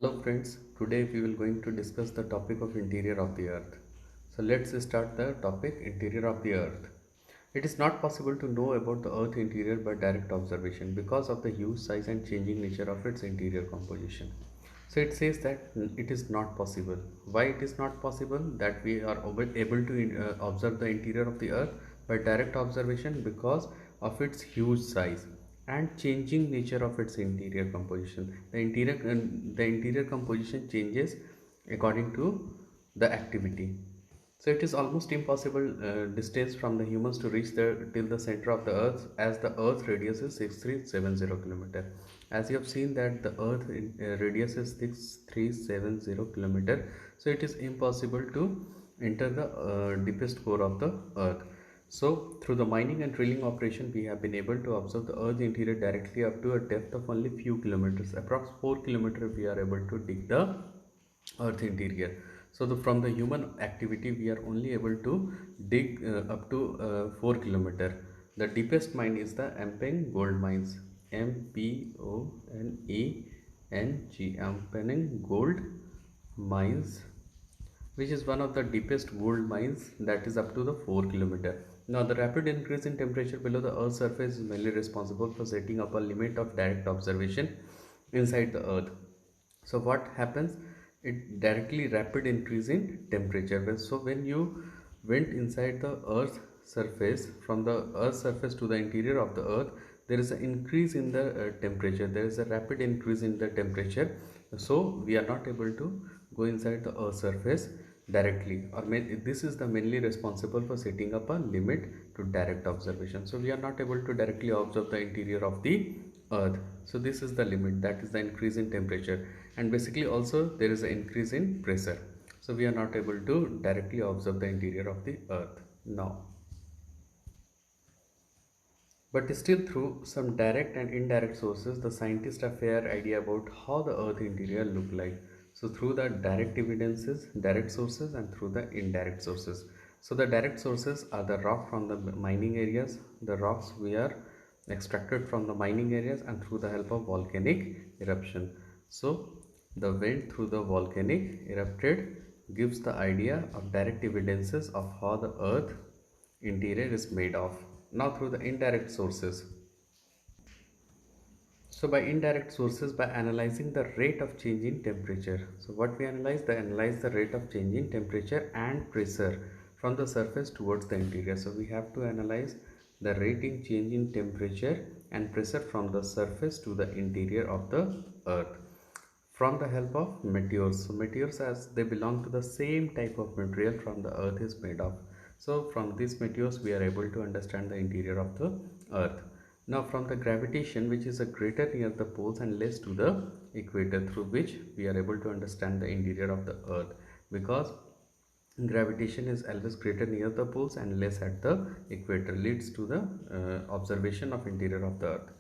Hello friends, today we will going to discuss the topic of interior of the earth. So let's start the topic interior of the earth. It is not possible to know about the earth interior by direct observation because of the huge size and changing nature of its interior composition. So it says that it is not possible. Why it is not possible that we are able to observe the interior of the earth by direct observation? Because of its huge size and changing nature of its interior composition. The interior composition changes according to the activity. So it is almost impossible distance from the humans to reach till the center of the earth, as the earth radius is 6370 kilometer. As you have seen that the earth radius is 6370 kilometer, so it is impossible to enter the deepest core of the earth. So through the mining and drilling operation, we have been able to observe the earth interior directly up to a depth of only few kilometers, approx 4 kilometers we are able to dig the earth interior. So from the human activity, we are only able to dig up to 4 kilometer. The deepest mine is the Ampeng gold mines, Mponeng, Ampeng gold mines, which is one of the deepest gold mines, that is up to the 4 kilometer. Now the rapid increase in temperature below the earth's surface is mainly responsible for setting up a limit of direct observation inside the earth. So what happens, it directly rapid increase in temperature. So when you went inside the earth surface, from the earth surface to the interior of the earth, there is an increase in the temperature, there is a rapid increase in the temperature. So we are not able to go inside the earth surface directly, or this is the mainly responsible for setting up a limit to direct observation. So we are not able to directly observe the interior of the earth. So this is the limit, that is the increase in temperature, and basically also there is an increase in pressure. So we are not able to directly observe the interior of the earth now. But still, through some direct and indirect sources, the scientists have fair idea about how the earth interior look like. So through the direct evidences, direct sources, and through the indirect sources. So the direct sources are the rock from the mining areas, the rocks we are extracted from the mining areas, and through the help of volcanic eruption. So the vent through the volcanic erupted gives the idea of direct evidences of how the earth interior is made of. Now through the indirect sources. So by indirect sources, by analyzing the rate of change in temperature. So what we analyze? They analyze the rate of change in temperature and pressure from the surface towards the interior. So we have to analyze the rate in change in temperature and pressure from the surface to the interior of the earth from the help of meteors. So meteors, as they belong to the same type of material from the earth is made of. So from these meteors we are able to understand the interior of the earth. Now from the gravitation, which is a greater near the poles and less to the equator, through which we are able to understand the interior of the earth, because gravitation is always greater near the poles and less at the equator, leads to the observation of interior of the earth.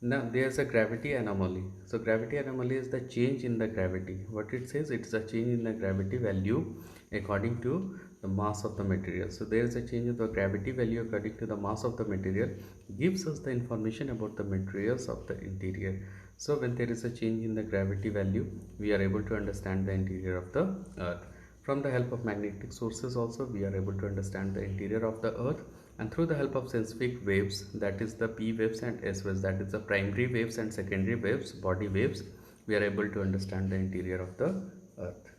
Now there's a gravity anomaly. So gravity anomaly is the change in the gravity. What it says, it's a change in the gravity value according to the mass of the material. So there's a change in the gravity value according to the mass of the material, gives us the information about the materials of the interior. So when there is a change in the gravity value, we are able to understand the interior of the earth. From the help of magnetic sources also, we are able to understand the interior of the earth, and through the help of seismic waves, that is the P waves and S waves, that is the primary waves and secondary waves, body waves, we are able to understand the interior of the earth.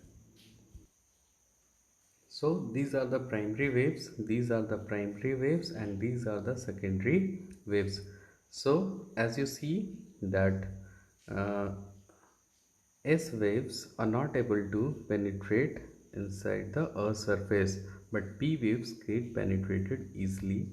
So these are the primary waves, these are the primary waves, and these are the secondary waves. So as you see that uh, S waves are not able to penetrate inside the earth's surface, but P waves get penetrated easily.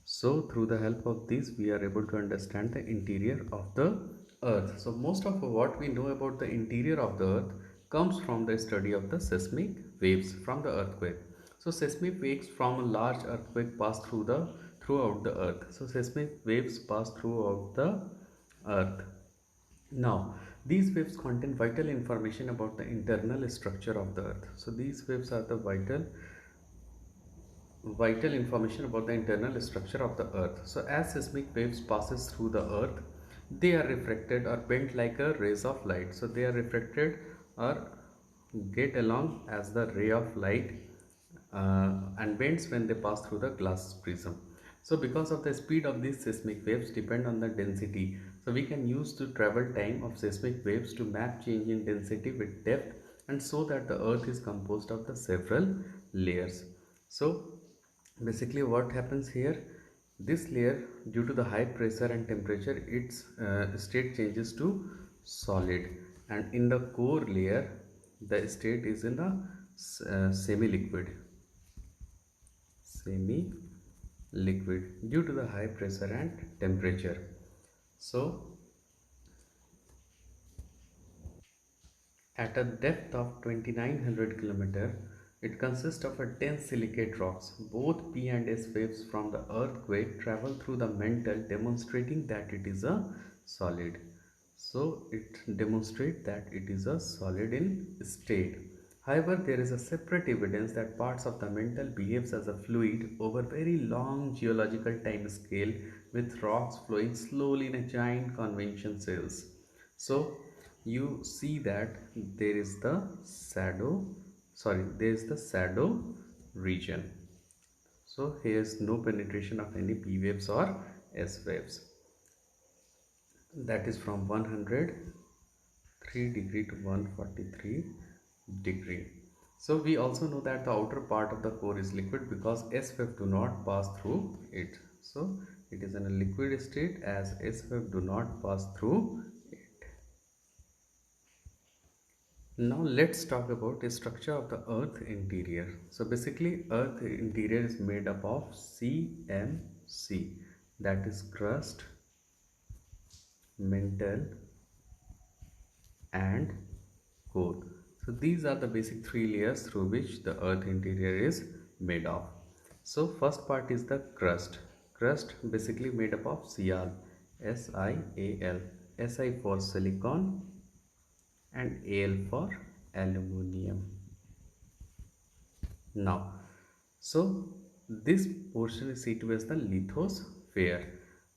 So through the help of this, we are able to understand the interior of the earth. So most of what we know about the interior of the earth comes from the study of the seismic waves from the earthquake. So seismic waves from a large earthquake pass throughout the earth. So seismic waves pass throughout the earth. Now, these waves contain vital information about the internal structure of the earth. So these waves are the vital information about the internal structure of the earth. So as seismic waves passes through the earth, they are refracted or bent like a rays of light. So they are refracted or get along as the ray of light and bends when they pass through the glass prism. So because of the speed of these seismic waves depend on the density, so we can use the travel time of seismic waves to map change in density with depth and show that the earth is composed of the several layers. So basically what happens here, this layer, due to the high pressure and temperature, its state changes to solid, and in the core layer the state is in the semi-liquid due to the high pressure and temperature. So at a depth of 2900 km, it consists of a dense silicate rocks. Both P and S waves from the earthquake travel through the mantle, demonstrating that it is a solid. So it demonstrates that it is a solid in state. However, there is a separate evidence that parts of the mantle behaves as a fluid over very long geological time scale, with rocks flowing slowly in a giant convection cells. So you see that there is the shadow region. So here is no penetration of any P waves or S waves. That is from 103 degree to 143 degree. So we also know that the outer part of the core is liquid because S wave do not pass through it. So it is in a liquid state as S wave do not pass through it. Now let's talk about the structure of the earth interior. So basically earth interior is made up of CMC, that is crust, mantle and core. So these are the basic three layers through which the earth interior is made of. So first part is the crust. Crust basically made up of Sial, SiAl, Si for silicon and Al for aluminium. Now, so this portion is situated as the lithosphere.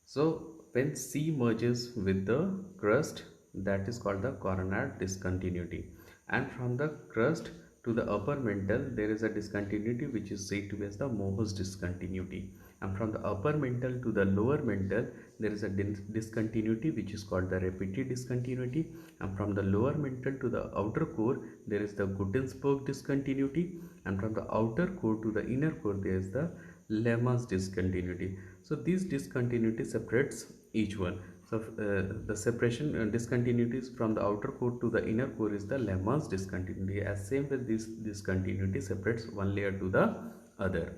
So when C merges with the crust, that is called the coronal discontinuity, and from the crust to the upper mantle there is a discontinuity which is said to be as the Mohs discontinuity, and from the upper mantle to the lower mantle there is a discontinuity which is called the Repeti discontinuity, and from the lower mantle to the outer core there is the Guttensberg discontinuity, and from the outer core to the inner core there is the Lemma's discontinuity. So these discontinuity separates each one. So the separation discontinuities from the outer core to the inner core is the Lemma's discontinuity. As same with this discontinuity separates one layer to the other.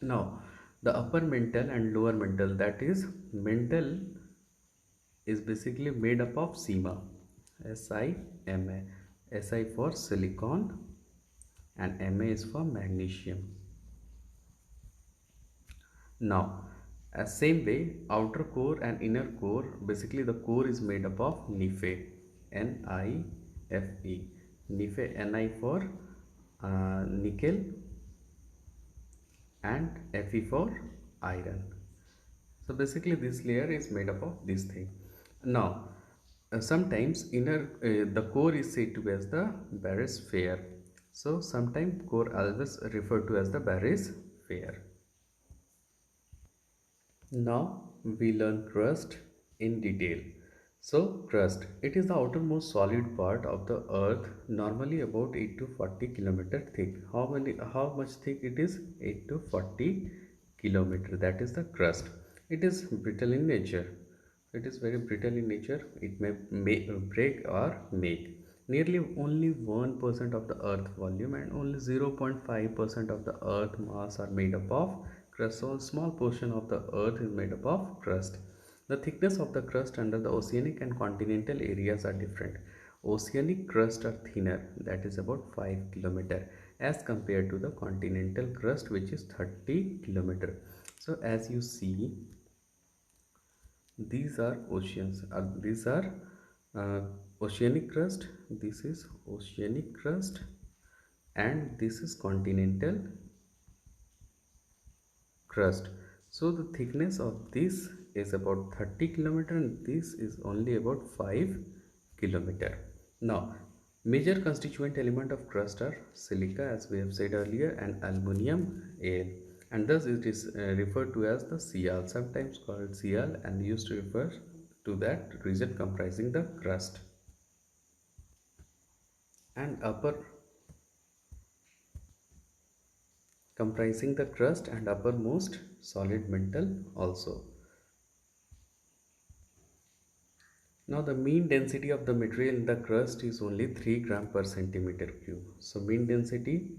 Now the upper mantle and lower mantle, that is mantle is basically made up of SiMa, SiMa, Si for silicon and Ma is for magnesium. Now, as same way, outer core and inner core, basically the core is made up of Nife, Nife, Nife, Ni for nickel and Fe for iron. So basically this layer is made up of this thing. Now, sometimes the core is said to be as the barosphere. So sometimes core always referred to as the barosphere. Now we learn crust in detail. So crust, it is the outermost solid part of the earth, normally about 8 to 40 kilometer thick. How much thick it is? 8 to 40 kilometer. That is the crust. It is brittle in nature. It is very brittle in nature. It may break or make. Nearly only 1% of the earth volume and only 0.5% of the earth mass are made up of crust. So a small portion of the earth is made up of crust. The thickness of the crust under the oceanic and continental areas are different. Oceanic crust are thinner, that is about 5 km, as compared to the continental crust which is 30 km. So as you see, these are oceans. These are uh, oceanic crust. This is oceanic crust, and this is continental crust. So the thickness of this is about 30 kilometer and this is only about 5 kilometer. Now, major constituent element of crust are silica, as we have said earlier, and aluminum, Al, and thus it is referred to as the Sial, sometimes called Sial, and used to refer to that region comprising the crust. And upper comprising the crust and uppermost solid mantle also. Now the mean density of the material in the crust is only 3 gram per centimeter cube. So mean density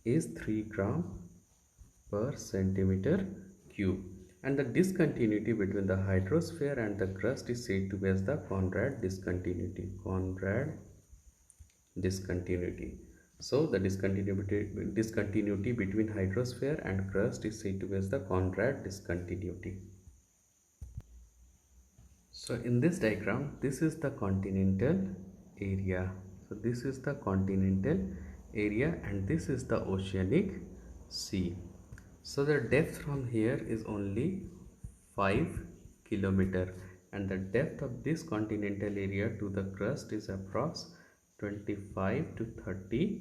is 3 gram per centimeter cube, and the discontinuity between the hydrosphere and the crust is said to be as the Conrad discontinuity. Conrad discontinuity. So the discontinuity between hydrosphere and crust is said to be as the Conrad discontinuity. So in this diagram, this is the continental area. So this is the continental area and this is the oceanic sea. So the depth from here is only 5 kilometer and the depth of this continental area to the crust is approx 25 to 30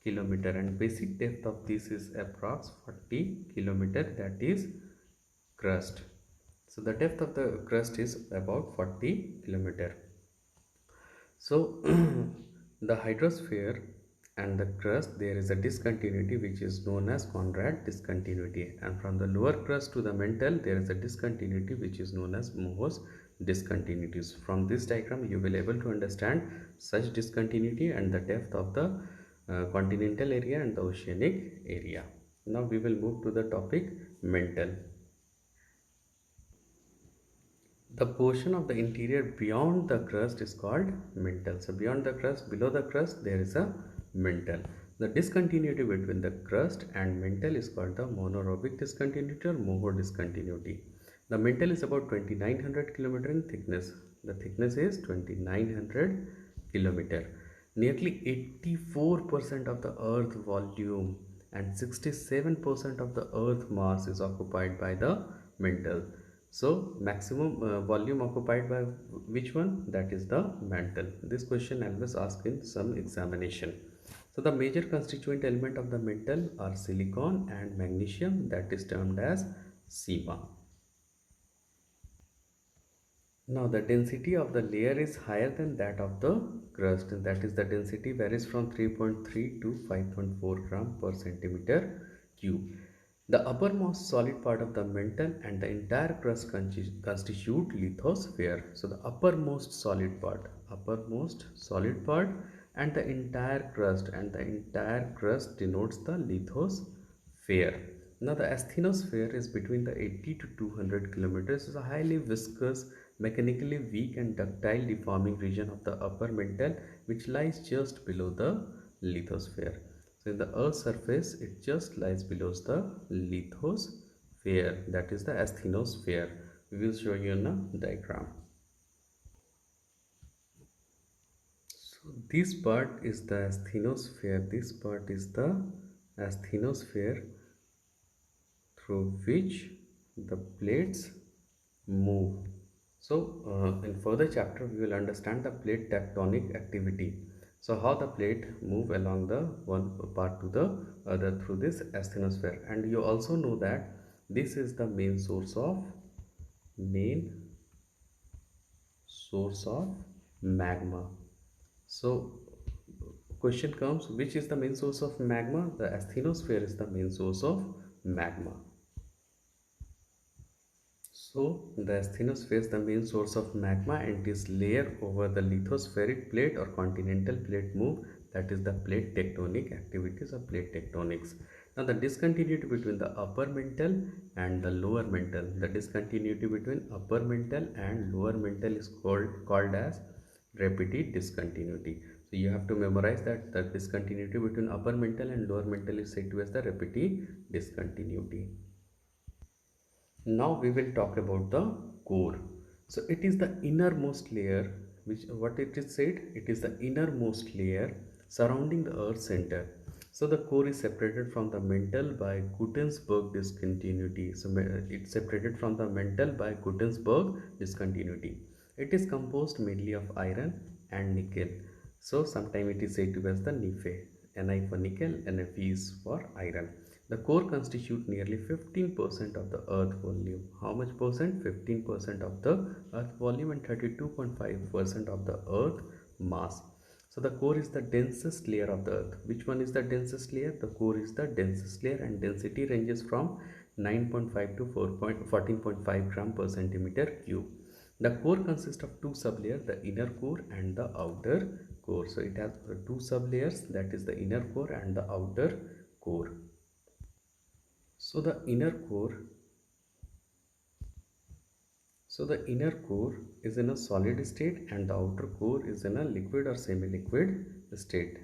kilometer, and basic depth of this is approx 40 kilometer, that is crust. So the depth of the crust is about 40 kilometer. So the hydrosphere and the crust, there is a discontinuity which is known as Conrad discontinuity, and from the lower crust to the mantle there is a discontinuity which is known as Mohs discontinuities. From this diagram you will able to understand such discontinuity and the depth of the continental area and the oceanic area. Now we will move to the topic mantle. The portion of the interior beyond the crust is called mantle. So beyond the crust, below the crust, there is a mantle. The discontinuity between the crust and mantle is called the monorhobic discontinuity or Mohr discontinuity. The mantle is about 2900 km in thickness. The thickness is 2900 km. Nearly 84% of the earth volume and 67% of the earth mass is occupied by the mantle. So maximum volume occupied by which one? That is the mantle. This question always asked in some examination. So the major constituent element of the mantle are silicon and magnesium, that is termed as SiMa. Now the density of the layer is higher than that of the crust, and that is the density varies from 3.3 to 5.4 gram per centimeter cube. The uppermost solid part of the mantle and the entire crust constitute lithosphere. So the uppermost solid part and the entire crust denotes the lithosphere. Now the asthenosphere is between the 80 to 200 kilometers. Is a highly viscous, mechanically weak and ductile deforming region of the upper mantle which lies just below the lithosphere. So in the Earth's surface, it just lies below the lithosphere, that is the asthenosphere. We will show you in a diagram. So this part is the asthenosphere. This part is the asthenosphere through which the plates move. So in further chapter, we will understand the plate tectonic activity. So how the plate move along the one part to the other through this asthenosphere. And you also know that this is the main source of magma. So question comes, which is the main source of magma? The asthenosphere is the main source of magma. So the asthenosphere is the main source of magma and is layer over the lithospheric plate or continental plate move, that is the plate tectonic activities or plate tectonics. Now the discontinuity between the upper mantle and the lower mantle. The discontinuity between upper mantle and lower mantle is called as Repetit discontinuity. So you have to memorize that the discontinuity between upper mantle and lower mantle is said to as the Repetit discontinuity. Now we will talk about the core. So it is the innermost layer, which what it is said, it is the innermost layer surrounding the earth center. So the core is separated from the mantle by Gutenberg discontinuity. So it's separated from the mantle by Gutenberg discontinuity. It is composed mainly of iron and nickel. So sometimes it is said to be as the Nife. Ni for nickel, Nfe is for iron. The core constitute nearly 15% of the earth volume. How much percent? 15% of the earth volume and 32.5% of the earth mass. So the core is the densest layer of the earth. Which one is the densest layer? The core is the densest layer and density ranges from 9.5 to 14.5 gram per centimeter cube. The core consists of two sublayers, the inner core and the outer core. So it has two sublayers, that is the inner core and the outer core. So the inner core So the inner core is in a solid state and the outer core is in a liquid or semi-liquid state.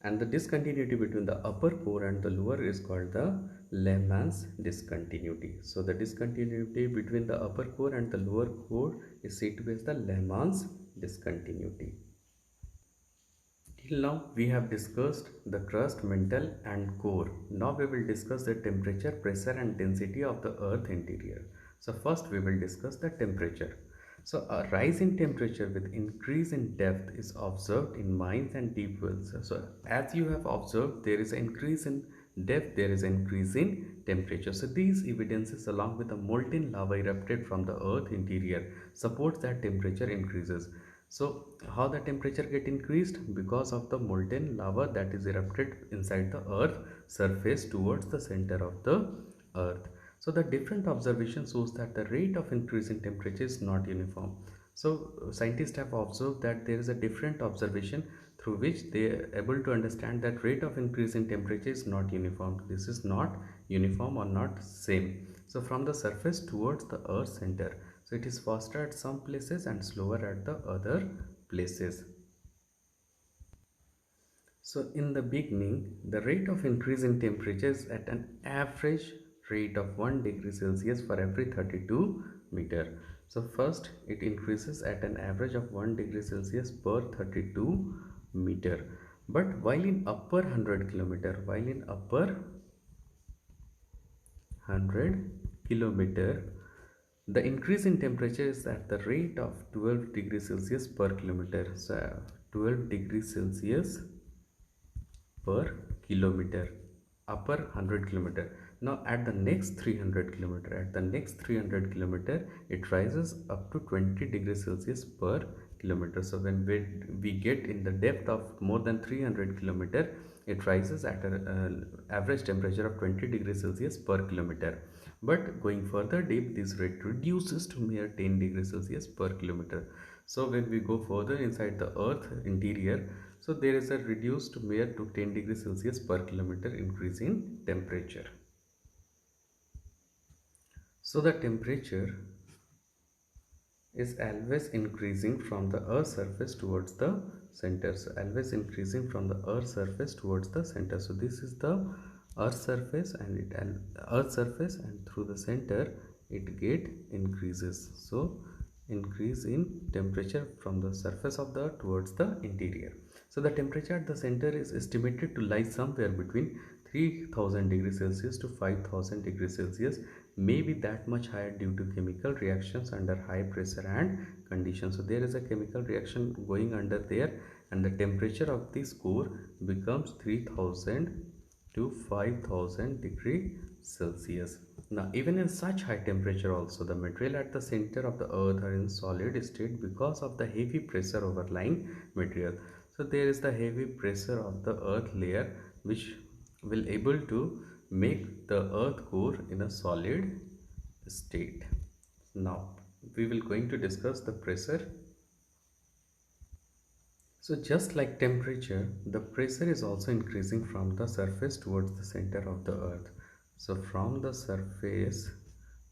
And the discontinuity between the upper core and the lower is called the Lehman's discontinuity. So the discontinuity between the upper core and the lower core is said to be as the Lehman's discontinuity. Till now we have discussed the crust, mantle and core. Now we will discuss the temperature, pressure and density of the earth interior. So first we will discuss the temperature. So a rise in temperature with increase in depth is observed in mines and deep wells. So as you have observed, there is an increase in depth, there is an increase in temperature. So these evidences along with the molten lava erupted from the earth interior supports that temperature increases. So how the temperature get increased? Because of the molten lava that is erupted inside the earth surface towards the center of the earth. So the different observation shows that the rate of increase in temperature is not uniform. So scientists have observed that there is a different observation through which they are able to understand that rate of increase in temperature is not uniform. This is not uniform or not same. So from the surface towards the earth center. So it is faster at some places and slower at the other places. So in the beginning, the rate of increase in temperature is at an average rate of 1 degree Celsius for every 32 meter. So first it increases at an average of 1 degree Celsius per 32 meter. But while in upper 100 kilometer, 100 kilometer, the increase in temperature is at the rate of 12 degrees Celsius per kilometer. So 12 degrees Celsius per kilometer, upper 100 kilometer. Now at the next 300 kilometer, it rises up to 20 degrees Celsius per kilometer. So when we get in the depth of more than 300 kilometer, it rises at an average temperature of 20 degrees Celsius per kilometer. But going further deep, this rate reduces to mere 10 degrees Celsius per kilometer. So when we go further inside the earth interior, so there is a reduced mere to 10 degrees Celsius per kilometer increase in temperature. So the temperature is always increasing from the earth surface towards the center. So always increasing from the earth surface towards the center. So this is the earth surface and through the center it get increases. So increase in temperature from the surface of the earth towards the interior. So the temperature at the center is estimated to lie somewhere between 3000 degrees Celsius to 5000 degrees Celsius, may be that much higher due to chemical reactions under high pressure and conditions. So there is a chemical reaction going under there and the temperature of this core becomes 3000 to 5000 degree Celsius. Now even in such high temperature also, the material at the center of the earth are in solid state because of the heavy pressure overlying material. So there is the heavy pressure of the earth layer which will able to make the earth core in a solid state. Now we will going to discuss the pressure. So just like temperature, the pressure is also increasing from the surface towards the center of the earth. So from the surface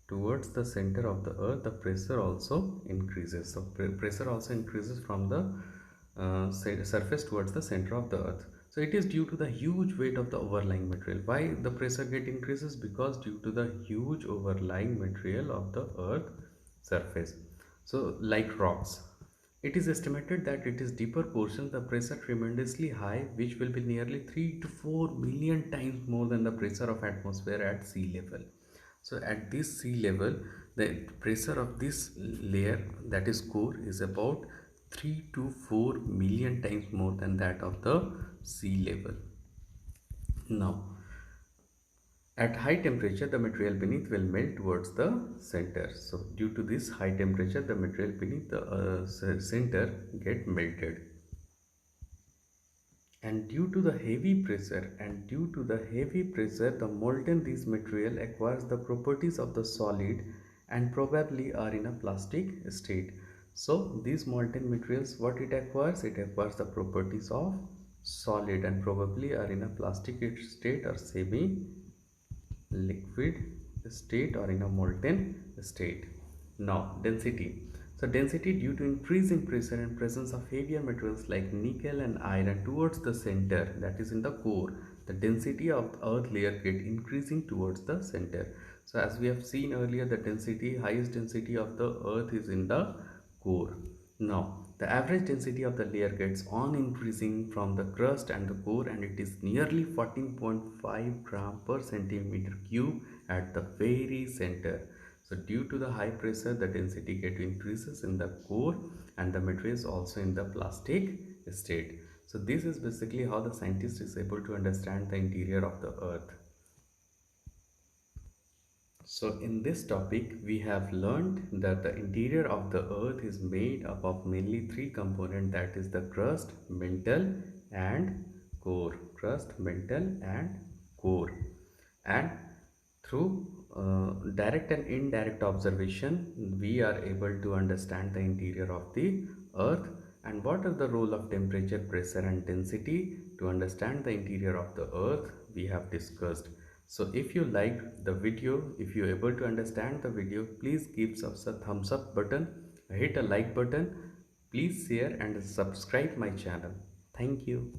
towards the center of the earth, the pressure also increases. So pressure also increases from the surface towards the center of the earth. So it is due to the huge weight of the overlying material. Why the pressure get increases? Because due to the huge overlying material of the earth surface. So like rocks, It is estimated that it is deeper portion the pressure tremendously high, which will be nearly 3 to 4 million times more than the pressure of atmosphere at sea level. So at this sea level, the pressure of this layer, that is core, is about 3 to 4 million times more than that of the sea level. Now, at high temperature, the material beneath will melt towards the center. So due to this high temperature, the material beneath the center get melted. And due to the heavy pressure, the molten this material acquires the properties of the solid and probably are in a plastic state. So these molten materials, what it acquires the properties of solid and probably are in a plastic state or semi liquid state or in a molten state. Now density. So density due to increase in pressure and presence of heavier materials like nickel and iron towards the center, that is in the core, the density of the earth layer get increasing towards the center. So as we have seen earlier, the highest density of the earth is in the core. Now, the average density of the layer gets on increasing from the crust and the core, and it is nearly 14.5 gram per centimeter cube at the very center. So due to the high pressure, the density get increases in the core and the material is also in the plastic state. So this is basically how the scientist is able to understand the interior of the earth. So in this topic, we have learned that the interior of the earth is made up of mainly three components, that is the crust, mantle and core. Crust, mantle and core. And through direct and indirect observation, we are able to understand the interior of the earth and what are the role of temperature, pressure and density. To understand the interior of the earth, we have discussed. So if you liked the video, if you are able to understand the video, please give us a thumbs up button, hit a like button, please share and subscribe my channel. Thank you.